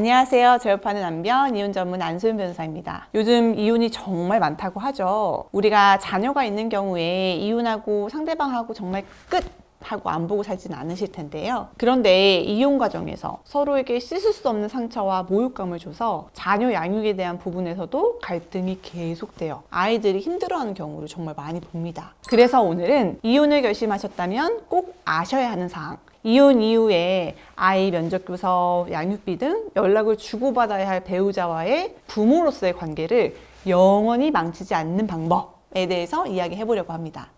안녕하세요. 재혼하는 남편, 이혼 전문 안소연 변호사입니다. 요즘 이혼이 정말 많다고 하죠. 우리가 자녀가 있는 경우에 이혼하고 상대방하고 정말 끝! 하고 안 보고 살지는 않으실 텐데요. 그런데 이혼 과정에서 서로에게 씻을 수 없는 상처와 모욕감을 줘서 자녀 양육에 대한 부분에서도 갈등이 계속돼요. 아이들이 힘들어하는 경우를 정말 많이 봅니다. 그래서 오늘은 이혼을 결심하셨다면 꼭 아셔야 하는 사항, 이혼 이후에 아이 면접교섭, 양육비 등 연락을 주고받아야 할 배우자와의 부모로서의 관계를 영원히 망치지 않는 방법에 대해서 이야기해 보려고 합니다.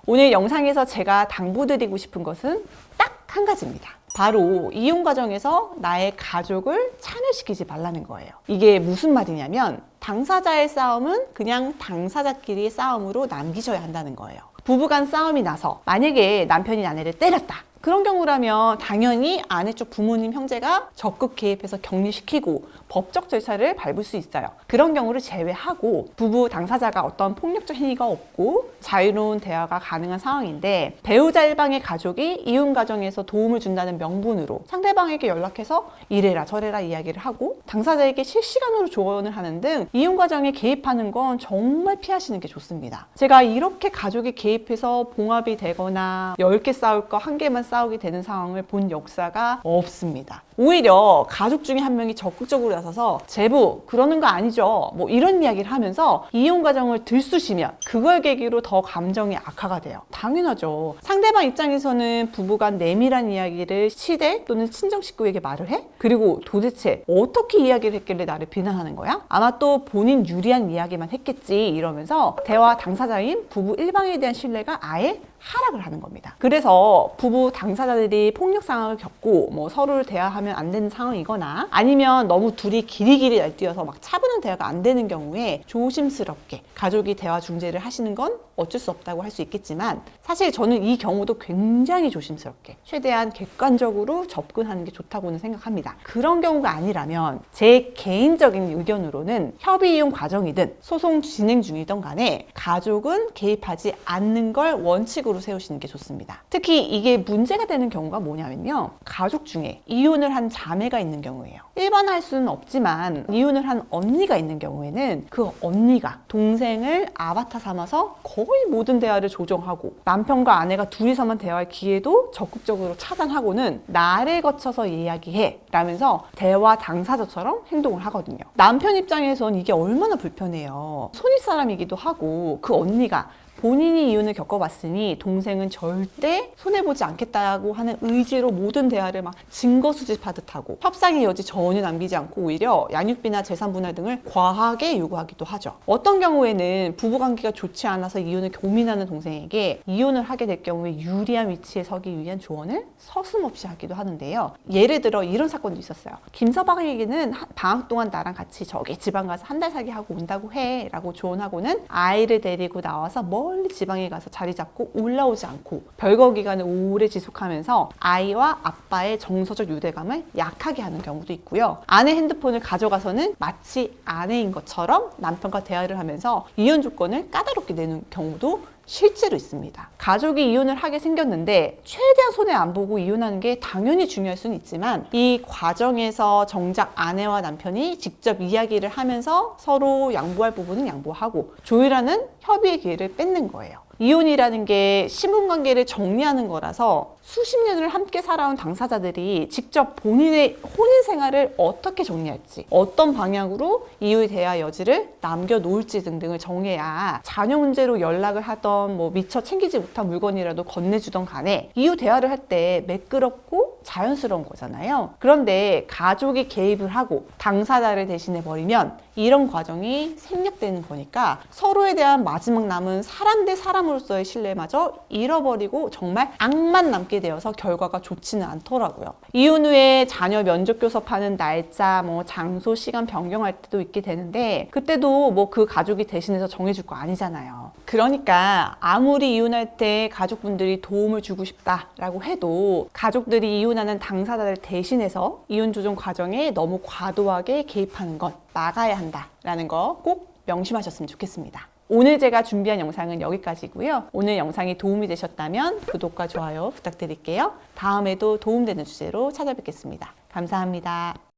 오늘 영상에서 제가 당부드리고 싶은 것은 딱 한 가지입니다. 바로 이혼 과정에서 나의 가족을 참여시키지 말라는 거예요. 이게 무슨 말이냐면 당사자의 싸움은 그냥 당사자끼리의 싸움으로 남기셔야 한다는 거예요. 부부간 싸움이 나서 만약에 남편이 아내를 때렸다. 그런 경우라면 당연히 아내 쪽 부모님, 형제가 적극 개입해서 격리시키고 법적 절차를 밟을 수 있어요. 그런 경우를 제외하고 부부 당사자가 어떤 폭력적 행위가 없고 자유로운 대화가 가능한 상황인데 배우자 일방의 가족이 이혼 과정에서 도움을 준다는 명분으로 상대방에게 연락해서 이래라 저래라 이야기를 하고 당사자에게 실시간으로 조언을 하는 등 이혼 과정에 개입하는 건 정말 피하시는 게 좋습니다. 제가 이렇게 가족이 개입해서 봉합이 되거나 10개 싸울 거 1개만 싸우게 되는 상황을 본 역사가 없습니다. 오히려 가족 중에 한 명이 적극적으로 나서서 제부 그러는 거 아니죠 뭐 이런 이야기를 하면서 이혼 과정을 들쑤시면 그걸 계기로 더 감정이 악화가 돼요. 당연하죠. 상대방 입장에서는 부부간 내밀한 이야기를 시댁 또는 친정 식구에게 말을 해? 그리고 도대체 어떻게 이야기를 했길래 나를 비난하는 거야? 아마 또 본인 유리한 이야기만 했겠지 이러면서 대화 당사자인 부부 일방에 대한 신뢰가 아예 하락을 하는 겁니다. 그래서 부부 당사자들이 폭력 상황을 겪고 뭐 서로를 대화하면 안 되는 상황이거나 아니면 너무 둘이 길이길이 날뛰어서 막 차분한 대화가 안 되는 경우에 조심스럽게 가족이 대화 중재를 하시는 건 어쩔 수 없다고 할 수 있겠지만 사실 저는 이 경우도 굉장히 조심스럽게 최대한 객관적으로 접근하는 게 좋다고는 생각합니다. 그런 경우가 아니라면 제 개인적인 의견으로는 협의 이혼 과정이든 소송 진행 중이든 간에 가족은 개입하지 않는 걸 원칙으로 세우시는 게 좋습니다. 특히 이게 문제가 되는 경우가 뭐냐면요. 가족 중에 이혼을 한 자매가 있는 경우예요. 일반화할 수는 없지만 이혼을 한 언니가 있는 경우에는 그 언니가 동생을 아바타 삼아서 거의 모든 대화를 조정하고 남편과 아내가 둘이서만 대화할 기회도 적극적으로 차단하고는 나를 거쳐서 이야기해 라면서 대화 당사자처럼 행동을 하거든요. 남편 입장에선 이게 얼마나 불편해요. 손윗사람이기도 하고 그 언니가 본인이 이혼을 겪어봤으니 동생은 절대 손해보지 않겠다고 하는 의지로 모든 대화를 막 증거 수집하듯 하고 협상의 여지 전혀 남기지 않고 오히려 양육비나 재산 분할 등을 과하게 요구하기도 하죠. 어떤 경우에는 부부관계가 좋지 않아서 이혼을 고민하는 동생에게 이혼을 하게 될 경우에 유리한 위치에 서기 위한 조언을 서슴없이 하기도 하는데요. 예를 들어 이런 사건도 있었어요. 김서방에게는 방학 동안 나랑 같이 저기 지방 가서 한 달 살기 하고 온다고 해 라고 조언하고는 아이를 데리고 나와서 멀리 지방에 가서 자리 잡고 올라오지 않고 별거 기간을 오래 지속하면서 아이와 아빠의 정서적 유대감을 약하게 하는 경우도 있고요. 아내 핸드폰을 가져가서는 마치 아내인 것처럼 남편과 대화를 하면서 이혼 조건을 까다롭게 내는 경우도 실제로 있습니다. 가족이 이혼을 하게 생겼는데 최대한 손해 안 보고 이혼하는 게 당연히 중요할 수는 있지만 이 과정에서 정작 아내와 남편이 직접 이야기를 하면서 서로 양보할 부분은 양보하고 조율하는 협의의 기회를 뺏는 거예요. 이혼이라는 게 신분관계를 정리하는 거라서 수십 년을 함께 살아온 당사자들이 직접 본인의 혼인 생활을 어떻게 정리할지 어떤 방향으로 이후의 대화 여지를 남겨놓을지 등등을 정해야 자녀 문제로 연락을 하던 뭐 미처 챙기지 못한 물건이라도 건네주던 간에 이후 대화를 할 때 매끄럽고 자연스러운 거잖아요. 그런데 가족이 개입을 하고 당사자를 대신해 버리면 이런 과정이 생략되는 거니까 서로에 대한 마지막 남은 사람 대 사람으로서의 신뢰마저 잃어버리고 정말 악만 남게 되어서 결과가 좋지는 않더라고요. 이혼 후에 자녀 면접 교섭하는 날짜, 장소, 시간 변경할 때도 있게 되는데 그때도 그 가족이 대신해서 정해줄 거 아니잖아요. 그러니까 아무리 이혼할 때 가족분들이 도움을 주고 싶다라고 해도 가족들이 이혼하는 당사자를 대신해서 이혼 조정 과정에 너무 과도하게 개입하는 건 막아야 한다라는 거 꼭 명심하셨으면 좋겠습니다. 오늘 제가 준비한 영상은 여기까지고요. 오늘 영상이 도움이 되셨다면 구독과 좋아요 부탁드릴게요. 다음에도 도움되는 주제로 찾아뵙겠습니다. 감사합니다.